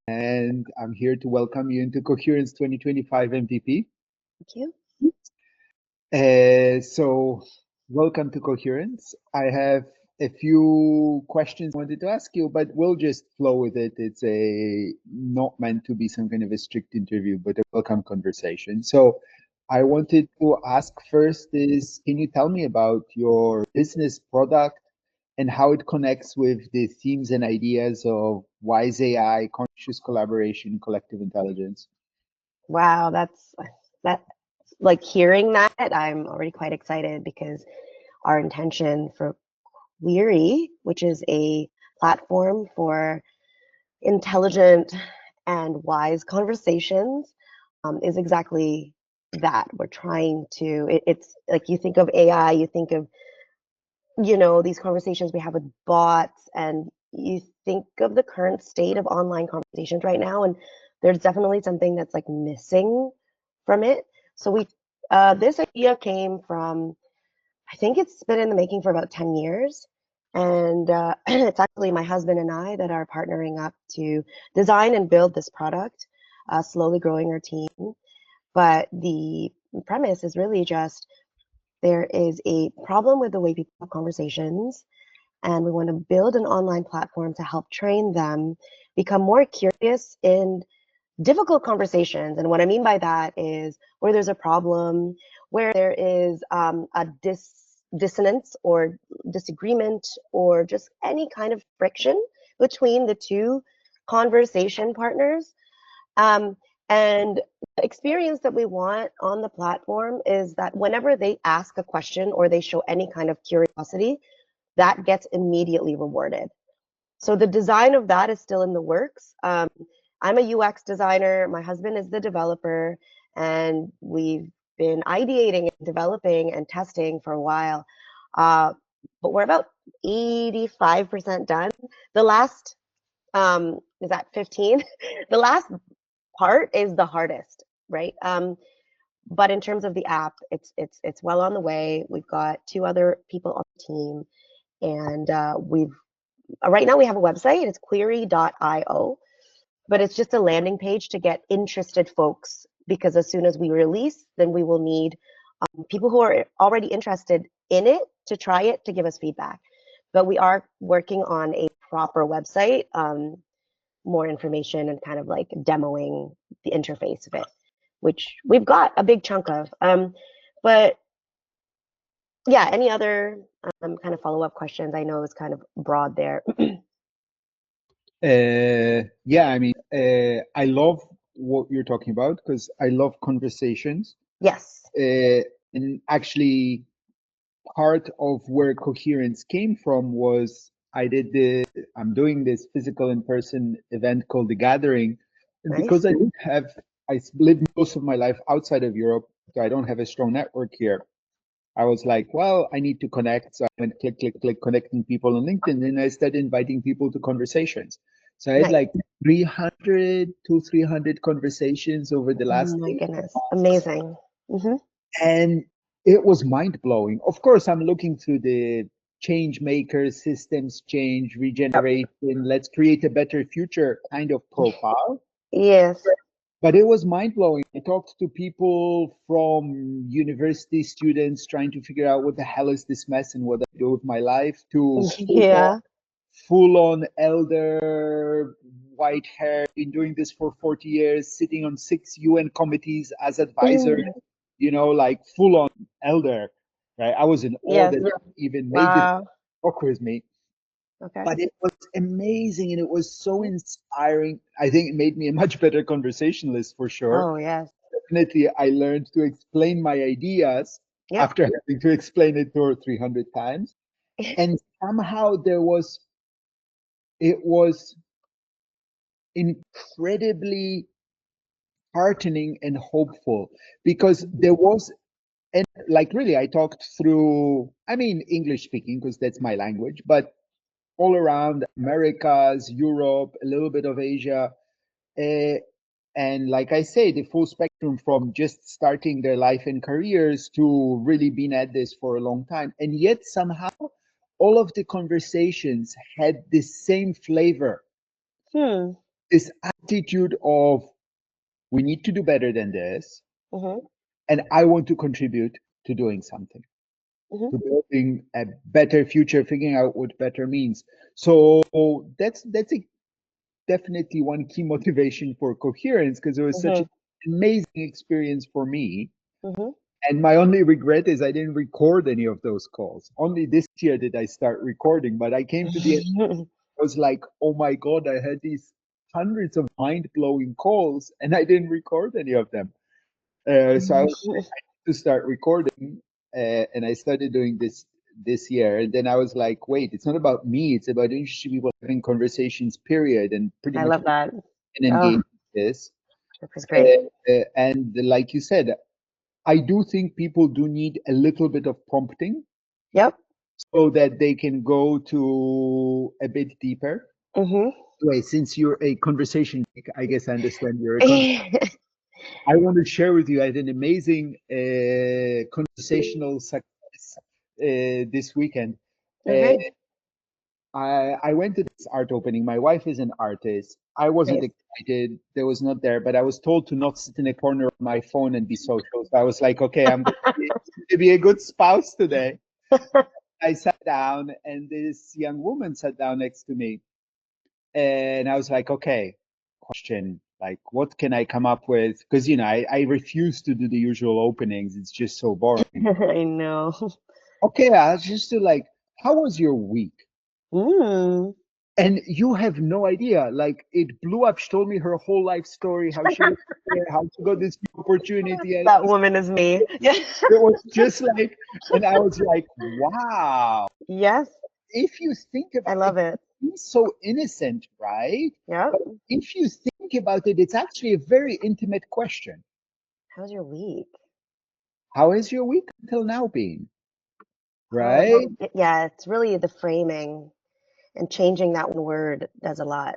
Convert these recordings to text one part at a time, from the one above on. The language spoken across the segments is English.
and I'm here to welcome you into Coherence 2025 MVP. Thank you. So, welcome to Coherence. I have a few questions I wanted to ask you, but we'll just flow with it. It's not meant to be some kind of a strict interview, but a welcome conversation. So, I wanted to ask first is, can you tell me about your business product and how it connects with the themes and ideas of wise AI, conscious collaboration, collective intelligence? Wow, that like hearing that, I'm already quite excited because our intention for Quiri, which is a platform for intelligent and wise conversations, is exactly that. We're trying to, it's like you think of AI, you think of, these conversations we have with bots, and you think of the current state of online conversations right now, and there's definitely something that's like missing from it. So this idea came from, I think it's been in the making for about 10 years. And it's actually my husband and I that are partnering up to design and build this product, slowly growing our team. But the premise is really just there is a problem with the way people have conversations, and we want to build an online platform to help train them become more curious in difficult conversations. And what I mean by that is where there's a problem, where there is a dissonance or disagreement or just any kind of friction between the two conversation partners. Um, and the experience that we want on the platform is that whenever they ask a question or they show any kind of curiosity, that gets immediately rewarded. So the design of that is still in the works. I'm a UX designer. My husband is the developer, and we've been ideating and developing and testing for a while. But we're about 85% done. The last, is that 15? The last part is the hardest, right? But in terms of the app, it's well on the way. We've got 2 other people on the team, and we've right now we have a website. It's quiri.io, but it's just a landing page to get interested folks, because as soon as we release, then we will need people who are already interested in it to try it to give us feedback. But we are working on a proper website, more information and kind of like demoing the interface of it, which we've got a big chunk of. But yeah, any other kind of follow-up questions? I know it's kind of broad there. Yeah, I mean, I love what you're talking about because I love conversations. Yes. And actually, part of where coherence came from was I'm doing this physical in-person event called The Gathering. And Nice. because I lived most of my life outside of Europe, so I don't have a strong network here. I was like, well, I need to connect. So I went click, click, click, connecting people on LinkedIn. And I started inviting people to conversations. So I had Nice. like 300 to 300 conversations over the Oh last my 8 goodness. months. Amazing. Mm-hmm. And it was mind blowing. Of course, I'm looking through the change makers, systems change, regeneration, let's create a better future kind of profile. Yes. But it was mind blowing. I talked to people from university students trying to figure out what the hell is this mess and what I do with my life, to Yeah. full on elder, white hair, been doing this for 40 years, sitting on 6 UN committees as advisor, like full on elder. Right? I was in awe Yes. that even made this Wow. talk with me. Okay. But it was amazing and it was so inspiring. I think it made me a much better conversationalist for sure. Oh, yes. Definitely, I learned to explain my ideas Yep. after having to explain it 300 times. And somehow it was incredibly heartening and hopeful because there was, and like really, I talked through, I mean, English speaking, because that's my language, but all around Americas, Europe, a little bit of Asia. Uh, and like I say, the full spectrum from just starting their life and careers to really being at this for a long time. And yet somehow all of the conversations had the same flavor. Hmm. this attitude of we need to do better than this, and I want to contribute to doing something, to building a better future, figuring out what better means. So that's definitely one key motivation for Coherence, because it was such an amazing experience for me. And my only regret is I didn't record any of those calls. Only this year did I start recording, but I came to the end. I was like, oh my God, I had these hundreds of mind-blowing calls and I didn't record any of them. So I was to start recording, and I started doing this year. And then I was like, wait, it's not about me. It's about interesting people having conversations, period. And pretty I much love that. can engage this. This is great. And like you said, I do think people do need a little bit of prompting. Yep. So that they can go to a bit deeper. Wait, since you're a conversation geek, I guess I understand you're a I want to share with you, I had an amazing conversational success this weekend. I went to this art opening. My wife is an artist. I wasn't excited. There was not there, but I was told to not sit in a corner of my phone and be social. So I was like, okay, I'm going to be a good spouse today. I sat down, and this young woman sat down next to me. And I was like, okay, question, like, what can I come up with? Because, I refuse to do the usual openings. It's just so boring. I know. Okay, I was just like, how was your week? And you have no idea. Like, it blew up. She told me her whole life story, how she was there, how she got this new opportunity. And that woman is me. it was just like, and I was like, wow. Yes. If you think about I love it. It's so innocent, right? Yeah. But if you think about it, it's actually a very intimate question. How's your week? How has your week until now been? Right? Yeah, it's really the framing, and changing that one word does a lot.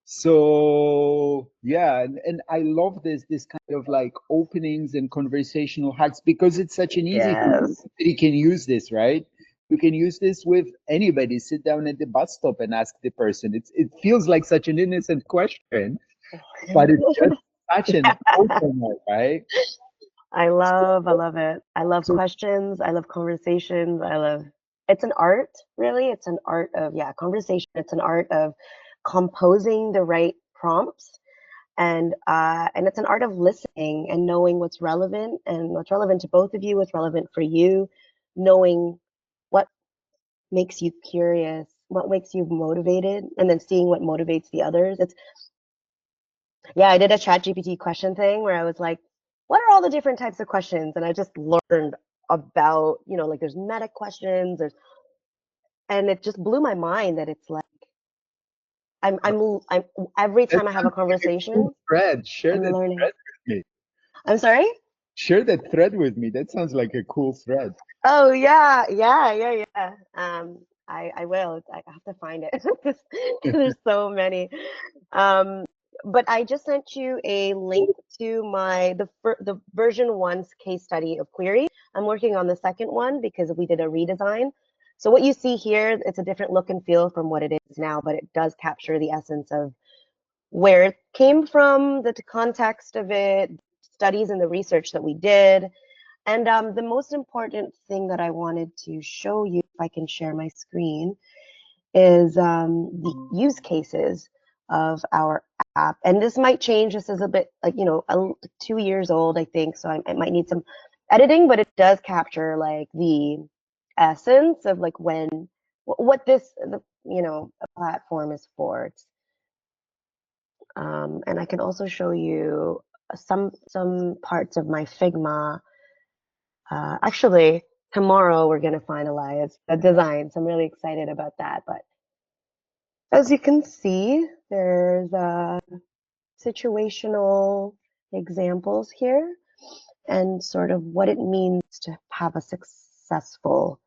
So yeah, and I love this kind of like openings and conversational hacks, because it's such an easy thing. You can use this, right? You can use this with anybody. Sit down at the bus stop and ask the person. It feels like such an innocent question, but it's just such an opener, right? I love it. I love questions. I love conversations. It's an art, really. It's an art of, conversation. It's an art of composing the right prompts. And it's an art of listening and knowing what's relevant to both of you, what's relevant for you, knowing what makes you curious, what makes you motivated, and then seeing what motivates the others. I did a ChatGPT question thing where I was like, what are all the different types of questions? And I just learned about, like there's meta questions, and it just blew my mind that it's like, I'm every time I have a conversation, cool thread. Share I'm that learning. thread with me. I'm sorry? Share that thread with me. That sounds like a cool thread. Oh yeah. I will. I have to find it. There's so many. But I just sent you a link to the version 1's case study of Quiri. I'm working on the second one because we did a redesign. So what you see here, it's a different look and feel from what it is now, but it does capture the essence of where it came from, the context of it, studies and the research that we did. And the most important thing that I wanted to show you, if I can share my screen, is the use cases of our app. And this might change. This is a bit like, 2 years old, I think. So I might need some editing, but it does capture like the essence of like what this, a platform is for. And I can also show you some parts of my Figma. Actually, tomorrow we're going to finalize the design, so I'm really excited about that. But as you can see, there's situational examples here and sort of what it means to have a successful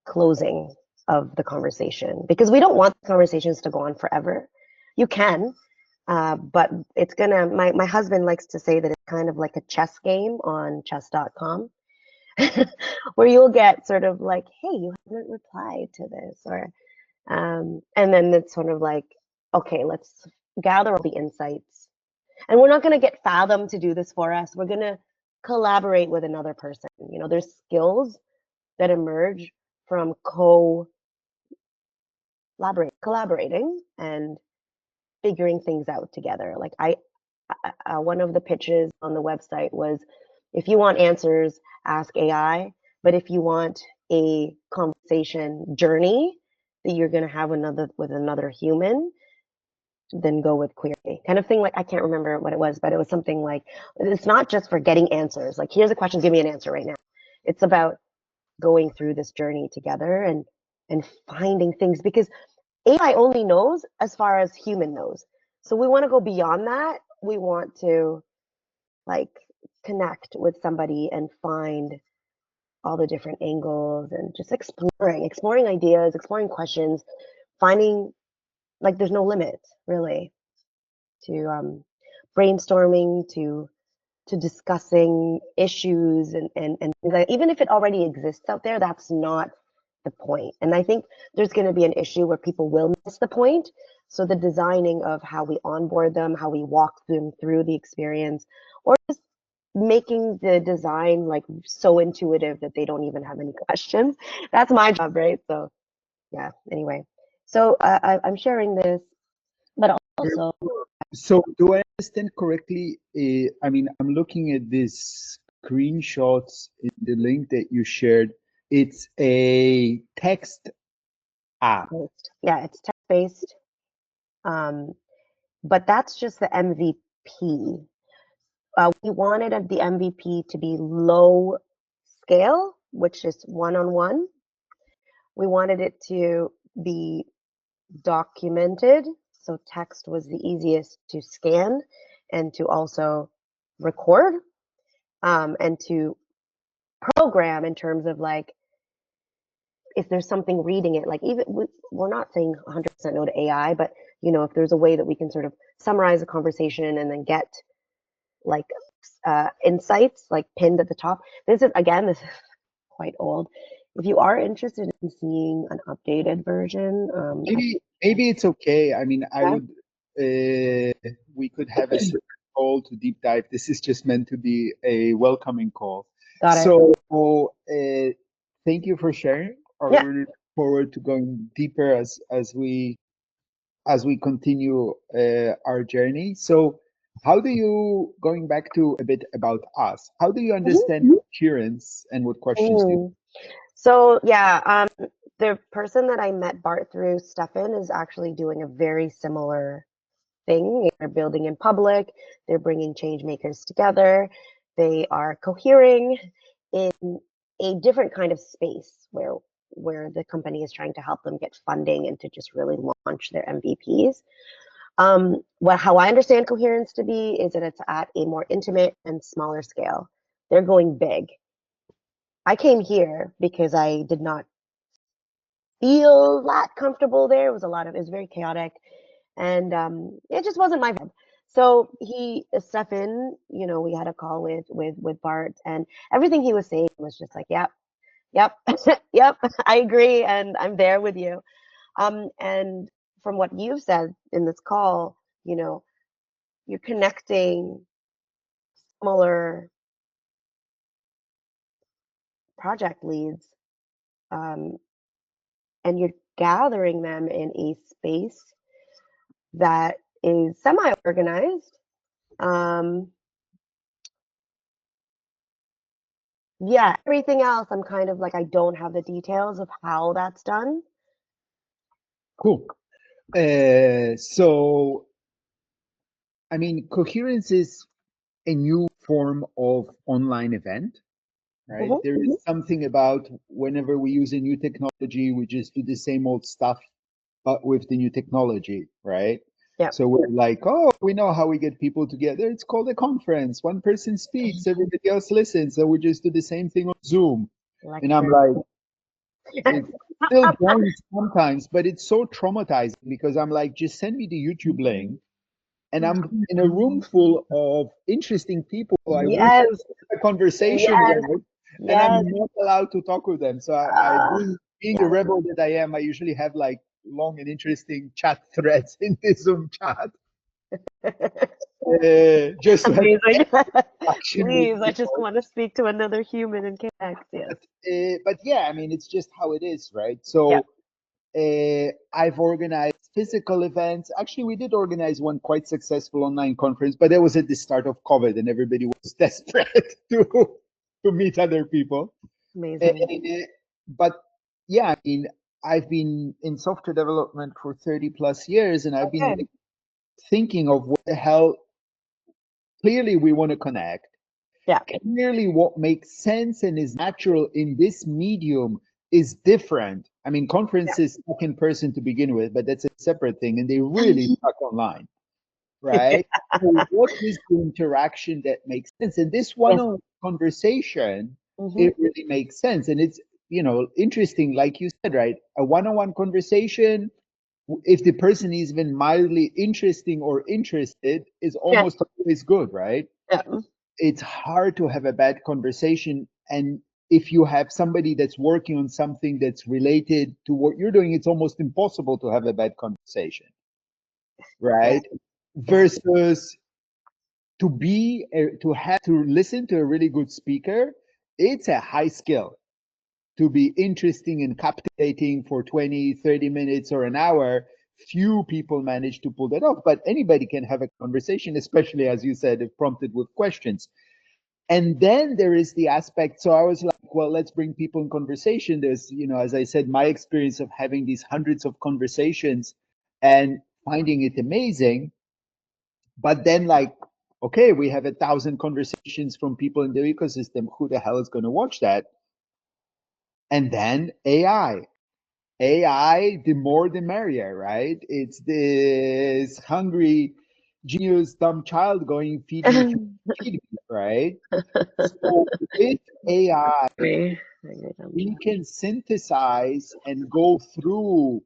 closing of the conversation, because we don't want conversations to go on forever. You can, but it's gonna, my husband likes to say that it's kind of like a chess game on chess.com. Where you'll get sort of like, hey, you haven't replied to this, or and then it's sort of like, okay, let's gather all the insights. And we're not going to get Fathom to do this for us. We're going to collaborate with another person. You know, there's skills that emerge from collaborating and figuring things out together. Like one of the pitches on the website was, if you want answers, ask AI. But if you want a conversation journey that you're going to have with another human, then go with Quiri. Kind of thing. Like, I can't remember what it was, but it was something like, it's not just for getting answers. Like, here's a question, give me an answer right now. It's about going through this journey together and finding things, because AI only knows as far as human knows. So we want to go beyond that. We want to like connect with somebody and find all the different angles and just exploring ideas, exploring questions, finding, like, there's no limit really to brainstorming, to discussing issues and things like, even if it already exists out there, that's not the point. And I think there's going to be an issue where people will miss the point. So the designing of how we onboard them, how we walk them through the experience, or just making the design like so intuitive that they don't even have any questions. That's my job, right? So yeah, anyway. So I'm sharing this, but also. So do I understand correctly? I mean, I'm looking at these screenshots in the link that you shared. It's a text app. Yeah, it's text-based. But that's just the MVP. We wanted the MVP to be low scale, which is one-on-one. We wanted it to be documented, so text was the easiest to scan and to also record, and to program in terms of like, if there's something reading it, like, even we're not saying 100% no to AI, but you know, if there's a way that we can sort of summarize a conversation and then get like insights like pinned at the top. This is quite old. If you are interested in seeing an updated version, Maybe it's okay. I mean, I yeah. would. We could have a separate call to deep dive. This is just meant to be a welcoming call. Got it. So, thank you for sharing. I Yeah. really look forward to going deeper as we continue our journey. So, how do you, going back to a bit about us, how do you understand coherence and what questions do you? So yeah, the person that I met Bart through, Stefan, is actually doing a very similar thing. They're building in public. They're bringing change makers together. They are cohering in a different kind of space where the company is trying to help them get funding and to just really launch their MVPs. How I understand coherence to be is that it's at a more intimate and smaller scale. They're going big. I came here because I did not feel that comfortable there. It was very chaotic, and it just wasn't my vibe. So Stefan, you know, we had a call with Bart, and everything he was saying was just like, yep, yep, yep, I agree, and I'm there with you. And from what you've said in this call, you know, you're connecting similar project leads, and you're gathering them in a space that is semi-organized. Yeah, everything else, I'm kind of like, I don't have the details of how that's done. Cool. So, I mean, coherence is a new form of online event, right? Mm-hmm. There is something about whenever we use a new technology, we just do the same old stuff, but with the new technology, right? Yeah. So we're like, oh, we know how we get people together. It's called a conference. One person speaks, everybody else listens. So we just do the same thing on Zoom. And I'm like, it still joins sometimes, but it's so traumatizing because I'm like, just send me the YouTube link. And I'm in a room full of interesting people. I wish Yes. there was a conversation Yes. with, and Yes. I'm not allowed to talk with them. So being the rebel that I am, I usually have like long and interesting chat threads in the Zoom chat. Just to have Amazing. action with Please, I just people. want to speak to another human and connect. Yes. But yeah, I mean, it's just how it is, right? Yeah. So I've organized physical events. Actually, we did organize one quite successful online conference, but it was at the start of COVID, and everybody was desperate to meet other people. Amazing. But yeah, I mean, I've been in software development for 30 plus years, and I've been Okay. like, thinking of what the hell. Clearly, we want to connect. Yeah. Clearly, what makes sense and is natural in this medium is different. I mean, conferences stuck in person to begin with, but that's a separate thing, and they really stuck online, right? So what is the interaction that makes sense? And this Yes. one-on-one conversation, Mm-hmm. it really makes sense. And it's, interesting, like you said, right? A one-on-one conversation, if the person is even mildly interesting or interested, is Yeah. almost always good, right? Yeah. It's hard to have a bad conversation. And if you have somebody that's working on something that's related to what you're doing, it's almost impossible to have a bad conversation, right? Yeah. Versus to have to listen to a really good speaker, it's a high skill. To be interesting and captivating for 20, 30 minutes or an hour, few people manage to pull that off, but anybody can have a conversation, especially as you said, if prompted with questions. And then there is the aspect. So I was like, well, let's bring people in conversation. There's, as I said, my experience of having these hundreds of conversations and finding it amazing. But then, like, okay, we have 1,000 conversations from people in the ecosystem. Who the hell is going to watch that? And then AI. AI, the more the merrier, right? It's this hungry, genius, dumb child going, feed me, feed me, right? So with AI, we can synthesize and go through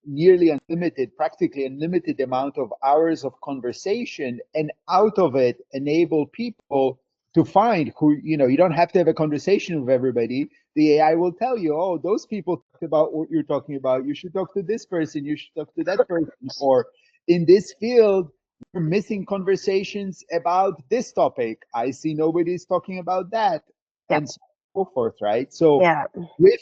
nearly unlimited, practically unlimited amount of hours of conversation, and out of it enable people to find who, you don't have to have a conversation with everybody. The AI will tell you, oh, those people talked about what you're talking about. You should talk to this person. You should talk to that person. Or in this field, we're missing conversations about this topic. I see nobody's talking about that, Yeah. and so forth, right? So Yeah. with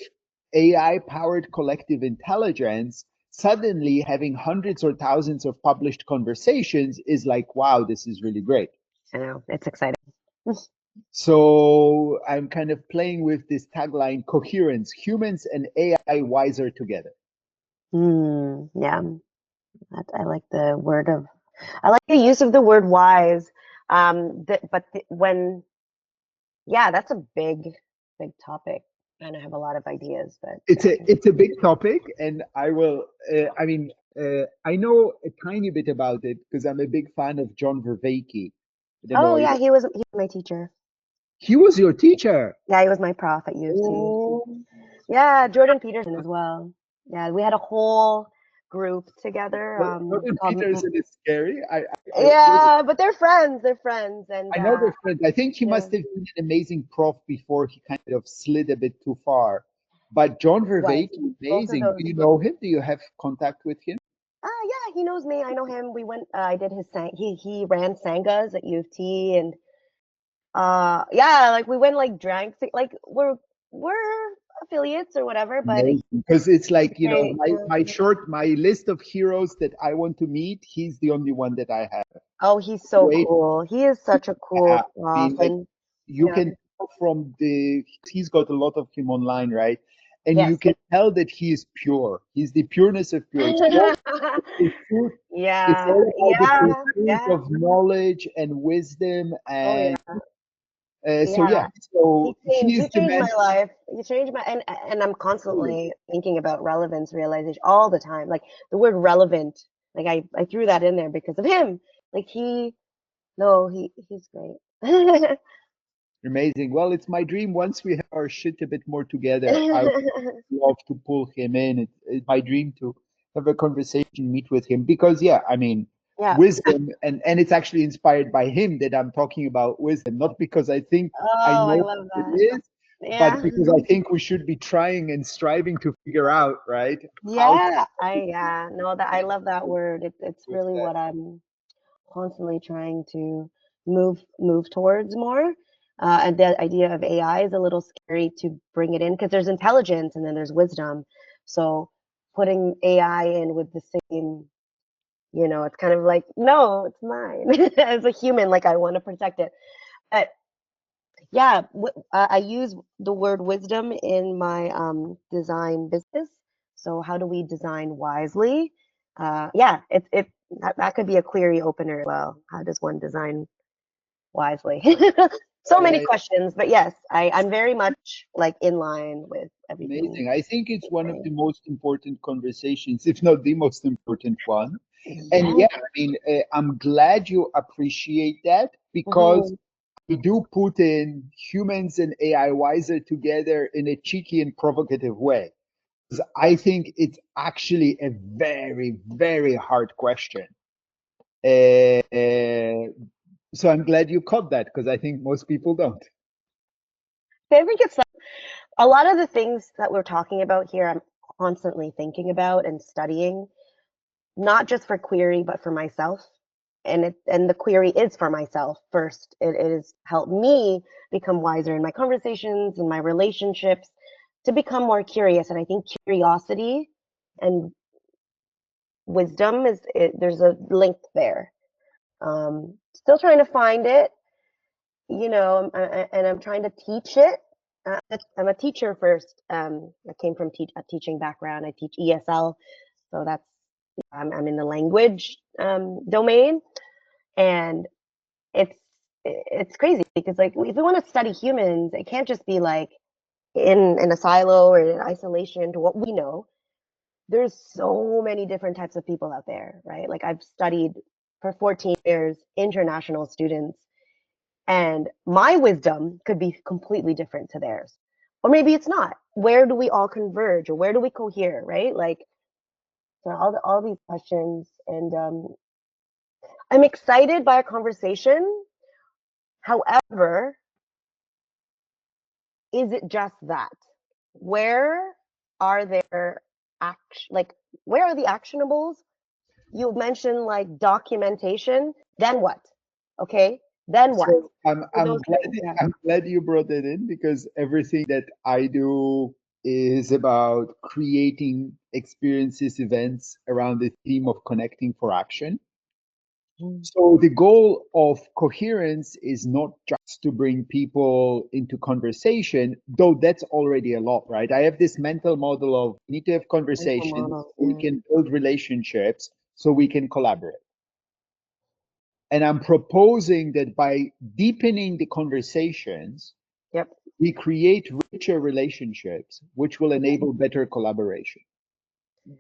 AI powered collective intelligence, suddenly having hundreds or thousands of published conversations is like, wow, this is really great. I know. It's exciting. So I'm kind of playing with this tagline, coherence, humans and AI wiser together. Yeah. I like the word of, I like the use of the word wise. Yeah, that's a big, big topic. And I have a lot of ideas, but It's a big topic, and I will. I know a tiny bit about it because I'm a big fan of John Vervaeke. I don't oh know. yeah, he was my teacher. He was your teacher. Yeah, he was my prof at U of T. Oh, Yeah, Jordan Peterson as well. Yeah, we had a whole group together Jordan called Peterson is scary. yeah, but they're friends. They're friends, and I know they're friends. I think he yeah. must have been an amazing prof before he kind of slid a bit too far. But John Was Vervaeke, both of amazing. those. Do you know him? Do you have contact with him? Yeah, he knows me. I know him. We went. I did his he ran sangas at U of T, and yeah, like we went like drank like we're affiliates or whatever, but Amazing. Because it's like, great. my list of heroes that I want to meet, he's the only one that I have. Oh, he's so Wait, cool. He is such a yeah. cool I prof, mean, like, and you yeah, can tell he's got a lot of him online, right? And you yes. can tell that he is pure. He's the pureness of pure. It's all pursuit. It's Yeah, all about the yeah, pursuit yeah. of knowledge and wisdom. Oh And yeah, so, yeah. yeah, so He he's the changed man. my life. He changed my and I'm constantly thinking about relevance realization all the time. Like the word relevant, like I threw that in there because of him. Like he's great. Amazing. Well, it's my dream. Once we have our shit a bit more together, I would love to pull him in. It's my dream to have a conversation, meet with him, because yeah, I mean, Yeah. wisdom, and it's actually inspired by him that I'm talking about wisdom, not because I think I Oh, I know love what that. it is, but Yeah. because I think we should be trying and striving to figure out, right, how to Yeah. No, that I love that word. It's with really that. what I'm constantly trying to move towards more. And the idea of AI is a little scary to bring it in because there's intelligence and then there's wisdom. So putting AI in with the same, it's kind of like, no, it's mine. As a human, like I want to protect it. But yeah, I use the word wisdom in my design business. So how do we design wisely? Yeah, that could be a query opener as well. How does one design wisely? So many Yeah, questions, but yes, I'm very much like in line with everything amazing. I think it's you're one of saying. the most important conversations, if not the most important one. And Yes. yeah, I mean, I'm glad you appreciate that because Mhm. we do put in humans and AI wiser together in a cheeky and provocative way. 'Cause I think it's actually a very, very hard question. Uh, so I'm glad you caught that because I think most people don't. I think it's like a lot of the things that we're talking about here, I'm constantly thinking about and studying, not just for query, but for myself. And the query is for myself first. It has helped me become wiser in my conversations and my relationships, to become more curious. And I think curiosity and wisdom there's a link there. Still trying to find it, and I'm trying to teach it. I'm a teacher first. I came from a teaching background. I teach ESL, so I'm in the language domain, and it's it's crazy because like if we want to study humans, it can't just be like in a silo or in isolation to what we know. There's so many different types of people out there, right? Like I've studied for 14 years international students, and my wisdom could be completely different to theirs. Or maybe it's not. Where do we all converge or where do we cohere, right? Like, so all these questions. And I'm excited by our conversation. However, is it just that? Where are there like where are the actionables? You mentioned like documentation. Then what? Okay. Then what? So Those things. Yeah. I'm glad you brought it in because everything that I do is about creating experiences, events around the theme of connecting for action. Mm. So the goal of coherence is not just to bring people into conversation, though that's already a lot, right? I have this mental model of we need to have Mental conversations, model. we Yeah. can build relationships, so we can collaborate. And I'm proposing that by deepening the conversations, Yep. we create richer relationships, which will enable better collaboration.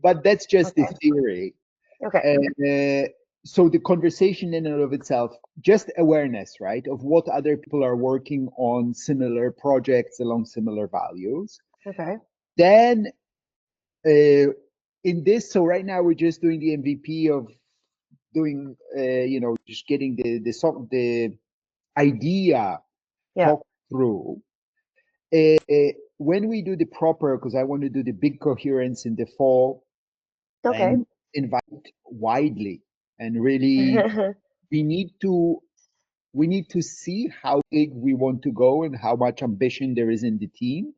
But that's just the Okay. theory. Okay. So the conversation in and of itself, just awareness, right, of what other people are working on similar projects along similar values. Okay. Then in this, so right now we're just doing the MVP of doing, just getting the idea Yeah. talked through. When we do the proper, because I want to do the big coherence in the fall Okay. and invite widely, and really we need to we need to see how big we want to go and how much ambition there is in the team.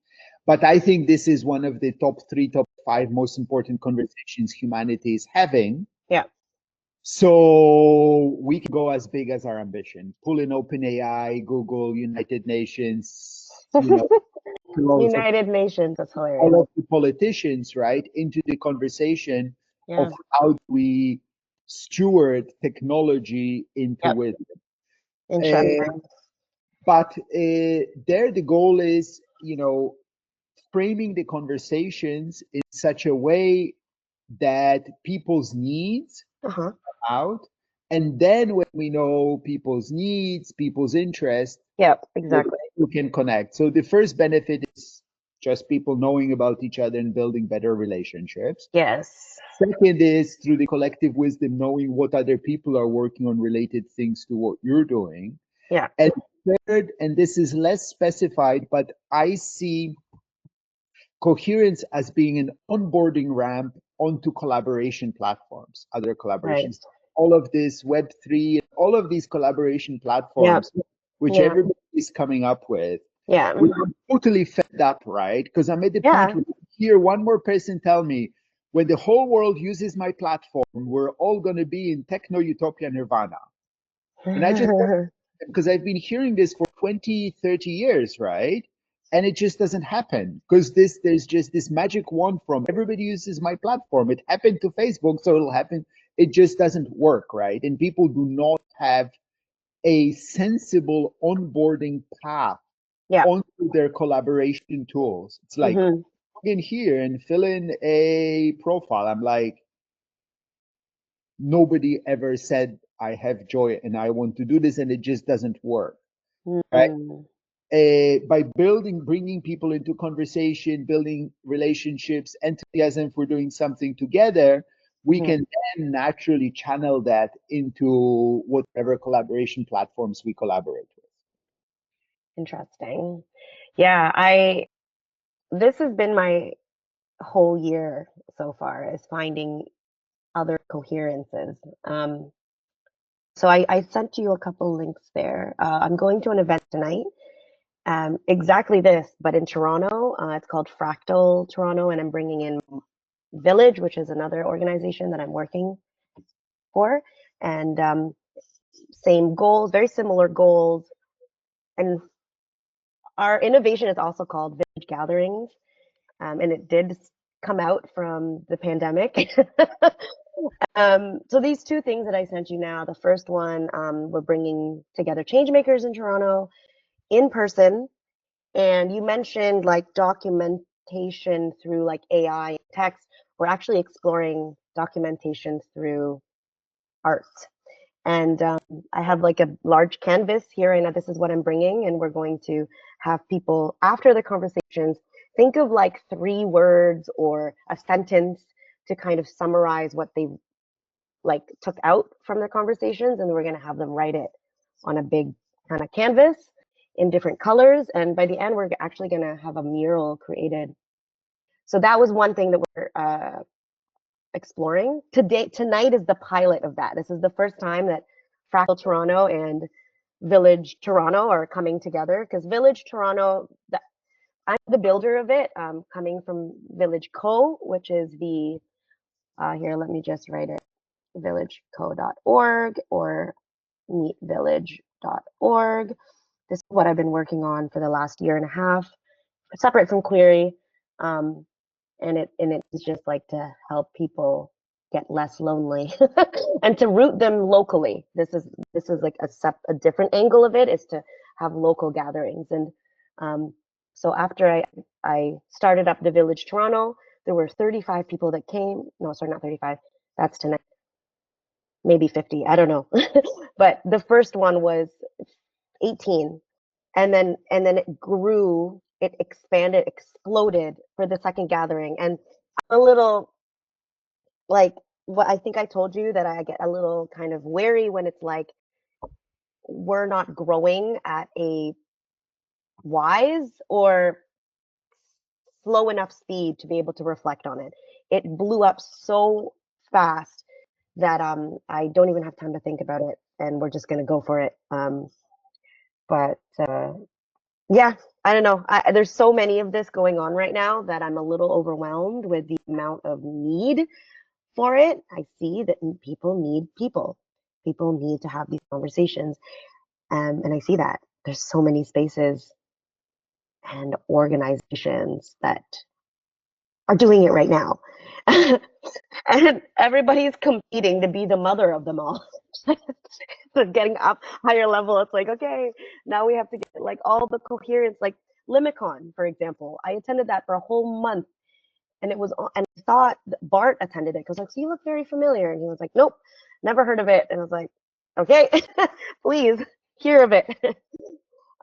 But I think this is one of the top 3, top 5 most important conversations humanity is having. Yeah. So we can go as big as our ambition. Pull in OpenAI, Google, United Nations, United Nations. That's hilarious. all of the politicians, right, into the conversation of Yeah. how do we steward technology into Yep. wisdom. Uh, Interesting. but there, the goal is, framing the conversations in such a way that people's needs Uh-huh. come out. And then when we know people's needs, people's interests, Yep. Exactly. you can connect. So the first benefit is just people knowing about each other and building better relationships. Yes. Second is through the collective wisdom, knowing what other people are working on related things to what you're doing. Yeah. And third, and this is less specified, but I see coherence as being an onboarding ramp onto collaboration platforms, other Right. collaborations. all of this Web3, all of these collaboration platforms, which everybody is coming up with. Yeah. We are totally fed up, right? Because I'm at the point where I hear one more person tell me, when the whole world uses my platform, we're all going to be in techno utopia nirvana. And I just, because I've been hearing this for 20, 30 years, right? And it just doesn't happen because there's just this magic wand from everybody uses my platform. It happened to Facebook, so it'll happen. It just doesn't work, right? And people do not have a sensible onboarding path onto their collaboration tools. It's like, log in here and fill in a profile. I'm like, nobody ever said I have joy and I want to do this, and it just doesn't work, right? By bringing people into conversation, building relationships, enthusiasm for doing something together, we can then naturally channel that into whatever collaboration platforms we collaborate with. Interesting. Yeah, this has been my whole year so far, is finding other coherences. So I sent you a couple links there. I'm going to an event tonight. Exactly this, but in Toronto. It's called Fractal Toronto, and I'm bringing in Village, which is another organization that I'm working for, and same goals, very similar goals. And our innovation is also called Village Gatherings, and it did come out from the pandemic. So these two things that I sent you now, the first one, we're bringing together change makers in Toronto in person. And you mentioned like documentation through like AI and text. We're actually exploring documentation through art. And I have like a large canvas here. I know this is what I'm bringing, and we're going to have people after the conversations think of like 3 words or a sentence to kind of summarize what they like took out from their conversations, and we're going to have them write it on a big kind of canvas in different colors, and by the end we're actually going to have a mural created. So that was one thing that we're exploring today. Tonight is the pilot of that. This is the first time that Fractal Toronto and Village Toronto are coming together, because Village Toronto, I'm the builder of it, coming from Village Co, which is the here, let me just write it, villageco.org or meetvillage.org. This is what I've been working on for the last year and a half, separate from Quiri. And it's just like to help people get less lonely and to root them locally. This is like a different angle of it, is to have local gatherings. And so after I started up the Village Toronto, there were 35 people that came. No, sorry, not 35. That's tonight. Maybe 50. I don't know. But the first one was 18, and then it grew, it expanded, exploded for the second gathering. And a little, like, what I think I told you, that I get a little kind of wary when it's like we're not growing at a wise or slow enough speed to be able to reflect on it. It blew up so fast that I don't even have time to think about it, and we're just going to go for it. But yeah, I don't know. There's so many of this going on right now that I'm a little overwhelmed with the amount of need for it. I see that people need people. People need to have these conversations. And I see that there's so many spaces and organizations that are doing it right now. And everybody's competing to be the mother of them all. So getting up higher level, it's like, okay, now we have to get like all the coherence, like Limicon, for example. I attended that for a whole month, and it was, and I thought Bart attended it because like, so you look very familiar, and he was like, nope, never heard of it. And I was like, okay, please hear of it.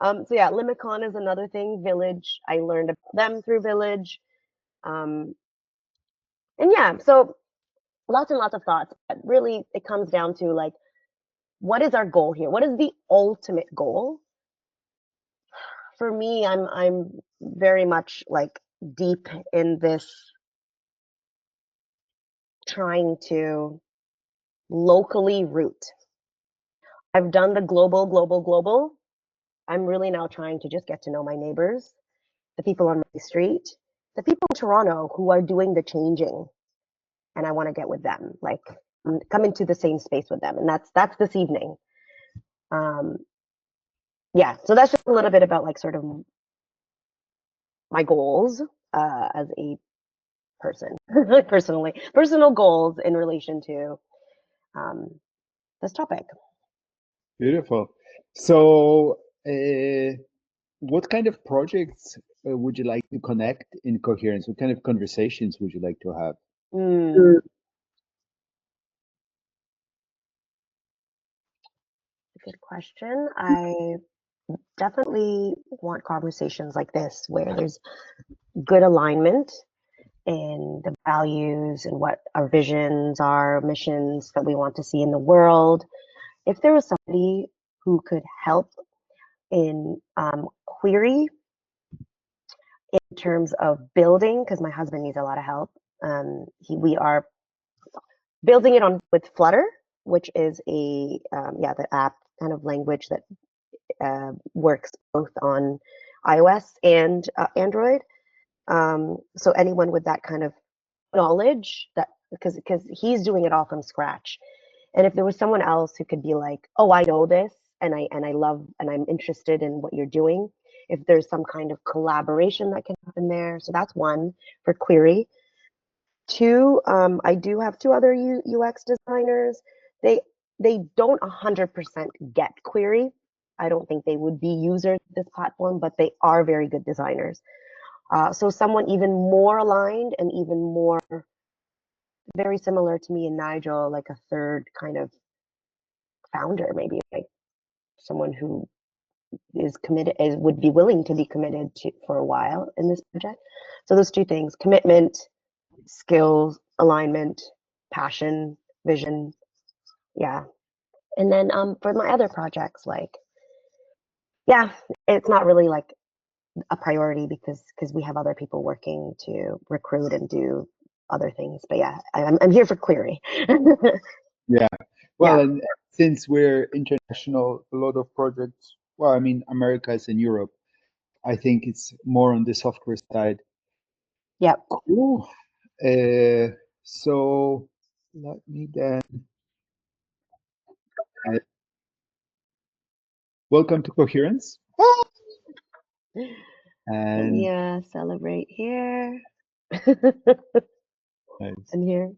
So yeah, Limicon is another thing. Village, I learned about them through Village. And yeah, so lots and lots of thoughts, but really it comes down to like, what is our goal here? What is the ultimate goal? For me, I'm very much like deep in this trying to locally root. I've done the global. I'm really now trying to just get to know my neighbors, the people on my street, the people in Toronto who are doing the changing, and I want to get with them, like come into the same space with them, and that's this evening. Yeah, so that's just a little bit about like sort of my goals as a person, personal goals in relation to this topic. Beautiful. So, what kind of projects would you like to connect in Coherence? What kind of conversations would you like to have? Good question. I definitely want conversations like this where there's good alignment in the values and what our visions are, missions that we want to see in the world. If there was somebody who could help in Quiri in terms of building, because my husband needs a lot of help. We are building it on with Flutter, which is the app kind of language that works both on iOS and Android. So anyone with that kind of knowledge, that because he's doing it all from scratch, and if there was someone else who could be like, oh, I know this, and I love and I'm interested in what you're doing, if there's some kind of collaboration that can happen there. So that's one for Quiri. Two, I do have two other UX designers. They don't 100% get Quiri. I don't think they would be users of this platform, but they are very good designers. So someone even more aligned and even more very similar to me and Nigel, like a third kind of founder, maybe like someone who is committed, would be willing to be committed to for a while in this project. So those two things: commitment, skills, alignment, passion, vision. Yeah. And then for my other projects, like, yeah, it's not really like a priority because we have other people working to recruit and do other things. But yeah, I'm here for Quiri. Yeah. Well, Yeah. and since we're international, a lot of projects, well, I mean, Americas and Europe, I think it's more on the software side. Yep. Cool. So let me then. Welcome to Coherence. Let me And celebrate here. nice. And here.